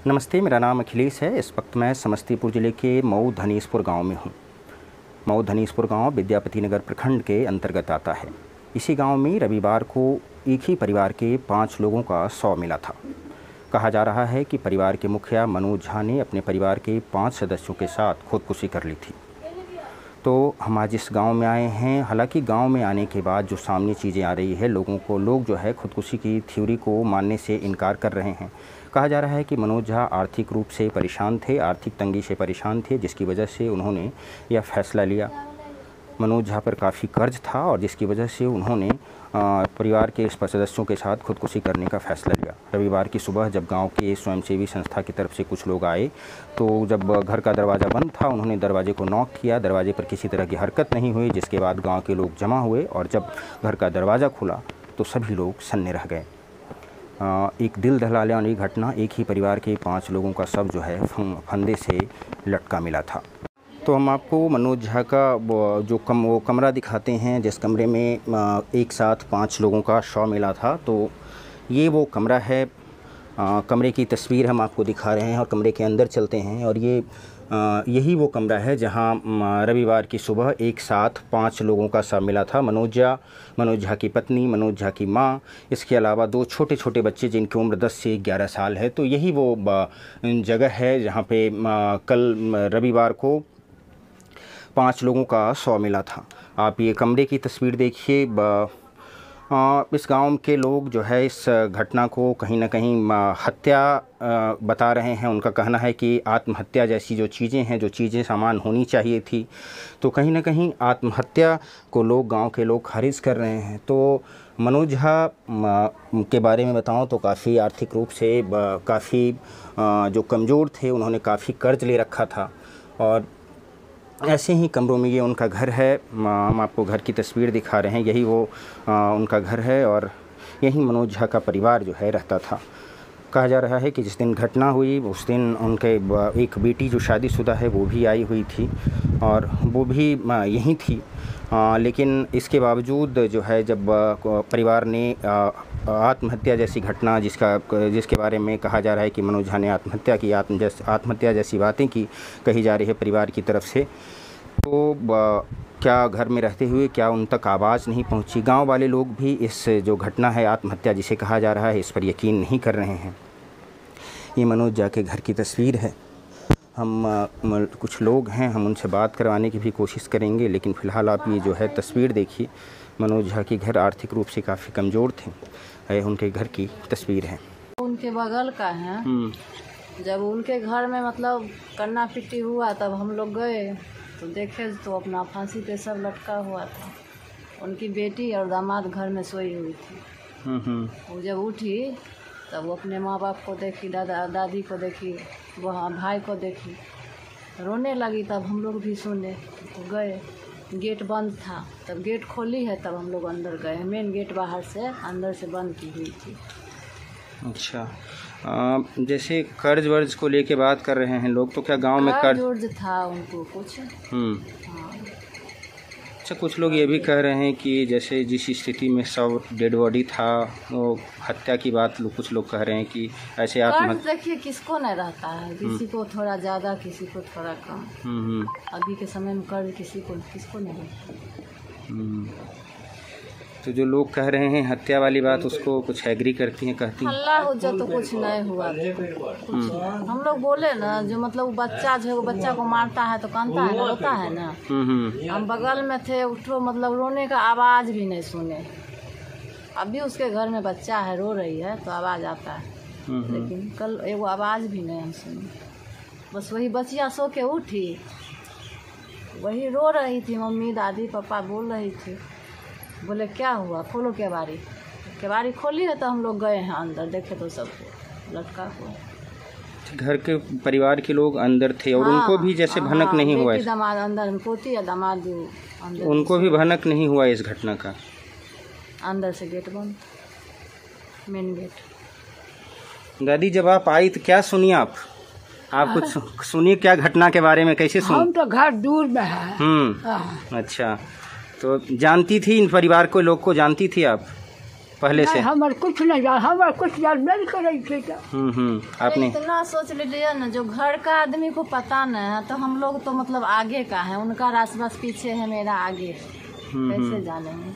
नमस्ते, मेरा नाम अखिलेश है। इस वक्त मैं समस्तीपुर ज़िले के मऊ धनीशपुर गांव में हूं। मऊ धनीशपुर गांव विद्यापति नगर प्रखंड के अंतर्गत आता है। इसी गांव में रविवार को एक ही परिवार के 5 लोगों का शव मिला था। कहा जा रहा है कि परिवार के मुखिया मनोज झा ने अपने परिवार के 5 सदस्यों के साथ खुदकुशी कर ली थी। तो हम आज इस गांव में आए हैं। हालांकि गांव में आने के बाद जो सामने चीज़ें आ रही है, लोग जो है खुदकुशी की थ्योरी को मानने से इनकार कर रहे हैं। कहा जा रहा है कि मनोज झा आर्थिक रूप से परेशान थे, आर्थिक तंगी से परेशान थे, जिसकी वजह से उन्होंने यह फैसला लिया। मनोज झा पर काफ़ी कर्ज था और जिसकी वजह से उन्होंने परिवार के सदस्यों के साथ खुदकुशी करने का फैसला लिया। रविवार की सुबह जब गांव के स्वयंसेवी संस्था की तरफ से कुछ लोग आए, तो जब घर का दरवाज़ा बंद था, उन्होंने दरवाजे को नॉक किया। दरवाजे पर किसी तरह की हरकत नहीं हुई, जिसके बाद गांव के लोग जमा हुए और जब घर का दरवाज़ा खुला तो सभी लोग सन्ने रह गए। एक दिल दहलाने वाली घटना, एक ही परिवार के 5 लोगों का शव जो है फंदे से लटका मिला था। तो हम आपको मनोज झा का वो कमरा दिखाते हैं, जिस कमरे में एक साथ 5 लोगों का शव मिला था। तो ये वो कमरा है। कमरे की तस्वीर हम आपको दिखा रहे हैं और कमरे के अंदर चलते हैं। और यही वो कमरा है जहां रविवार की सुबह एक साथ 5 लोगों का शव मिला था। मनोज झा की पत्नी, मनोज झा की मां, इसके अलावा 2 छोटे छोटे बच्चे जिनकी उम्र 10 से 11 साल है। तो यही वो जगह है जहां पे कल रविवार को 5 लोगों का शव मिला था। आप ये कमरे की तस्वीर देखिए। इस गांव के लोग जो है इस घटना को कहीं ना कहीं हत्या बता रहे हैं। उनका कहना है कि आत्महत्या जैसी जो चीज़ें सामान होनी चाहिए थी, तो कहीं ना कहीं आत्महत्या को गांव के लोग खारिज कर रहे हैं। तो मनोज झा के बारे में बताऊं तो काफ़ी आर्थिक रूप से काफ़ी जो कमज़ोर थे, उन्होंने काफ़ी कर्ज ले रखा था। और ऐसे ही कमरों में ये उनका घर है। हम आपको घर की तस्वीर दिखा रहे हैं। यही वो उनका घर है और यही मनोज झा का परिवार जो है रहता था। कहा जा रहा है कि जिस दिन घटना हुई उस दिन उनके एक बेटी जो शादीशुदा है वो भी आई हुई थी और वो भी यहीं थी। लेकिन इसके बावजूद जो है जब परिवार ने आत्महत्या जैसी घटना जिसके बारे में कहा जा रहा है कि मनोज झा ने आत्महत्या की, आत्महत्या जैसी बातें कही जा रही है परिवार की तरफ से, तो क्या घर में रहते हुए क्या उन तक आवाज़ नहीं पहुंची? गांव वाले लोग भी इस जो घटना है आत्महत्या जिसे कहा जा रहा है इस पर यकीन नहीं कर रहे हैं। ये मनोज झा के घर की तस्वीर है। हम कुछ लोग हैं, हम उनसे बात करवाने की भी कोशिश करेंगे, लेकिन फ़िलहाल आप ये जो है तस्वीर देखिए। मनोज झा के घर आर्थिक रूप से काफ़ी कमज़ोर थे। उनके घर की तस्वीर है। उनके बगल का है। जब उनके घर में मतलब कन्ना पिट्टी हुआ तब हम लोग गए तो देखे तो अपना फांसी पे सब लटका हुआ था। उनकी बेटी और दामाद घर में सोई हुई थी। वो जब उठी तब वो अपने माँ बाप को देखी, दादी को देखी, वहाँ भाई को देखी, रोने लगी। तब हम लोग भी सुने तो गए। गेट बंद था, तब गेट खोली है तब हम लोग अंदर गए। मेन गेट बाहर से अंदर से बंद की हुई थी। अच्छा, जैसे कर्ज वर्ज को लेके बात कर रहे हैं लोग, तो क्या गांव में कर्ज था उनको कुछ? हाँ। अच्छा, कुछ लोग ये भी कह रहे हैं कि जैसे जिस स्थिति में सब डेड बॉडी था वो हत्या की बात कुछ लोग कह रहे हैं कि ऐसे आत्महत्या। देखिए किसको नहीं रहता है, किसी को थोड़ा ज़्यादा, किसी को थोड़ा कम। अभी के समय में कर्ज किसको नहीं रहता। तो जो लोग कह रहे हैं हत्या वाली बात, उसको कुछ एग्री करती हैं, कहती हैं? अल्लाह हो जाए तो कुछ नहीं हुआ। हम लोग बोले ना, जो मतलब बच्चा जो है बच्चा को मारता है तो कानता है ना, रोता है ना। हम बगल में थे, उठो मतलब रोने का आवाज़ भी नहीं सुने। अभी उसके घर में बच्चा है, रो रही है तो आवाज़ आता है, लेकिन कल एगो आवाज़ भी नहीं हम सुने। बस वही बच्चिया सो के उठी, वही रो रही थी। मम्मी दादी पापा बोल रही थी, बोले क्या हुआ, खोलो केवाड़ी खोली है तो हम लोग गए हैं अंदर, देखे तो सब लटका हुआ। घर के परिवार के लोग अंदर थे और उनको भी जैसे भनक नहीं हुआ? दामाद अंदर, पोती या दामाद अंदर, उनको भी भनक नहीं हुआ इस घटना का? अंदर से गेट बंद, मेन गेट। दादी, जब आप आई तो क्या सुनी आप कुछ सुनिए, क्या घटना के बारे में कैसे सुनी? हम तो घर दूर में है। अच्छा, तो जानती थी इन परिवार को, लोग को जानती थी आप? पहले से? हमारे कुछ नहीं जान, हमारे कुछ जानबे नहीं करे थे। आपने इतना सोच लीजिए ना, जो घर का आदमी को पता नहीं है तो हम लोग तो मतलब आगे का है, उनका आस पास पीछे है, मेरा आगे, कैसे जानेंगे।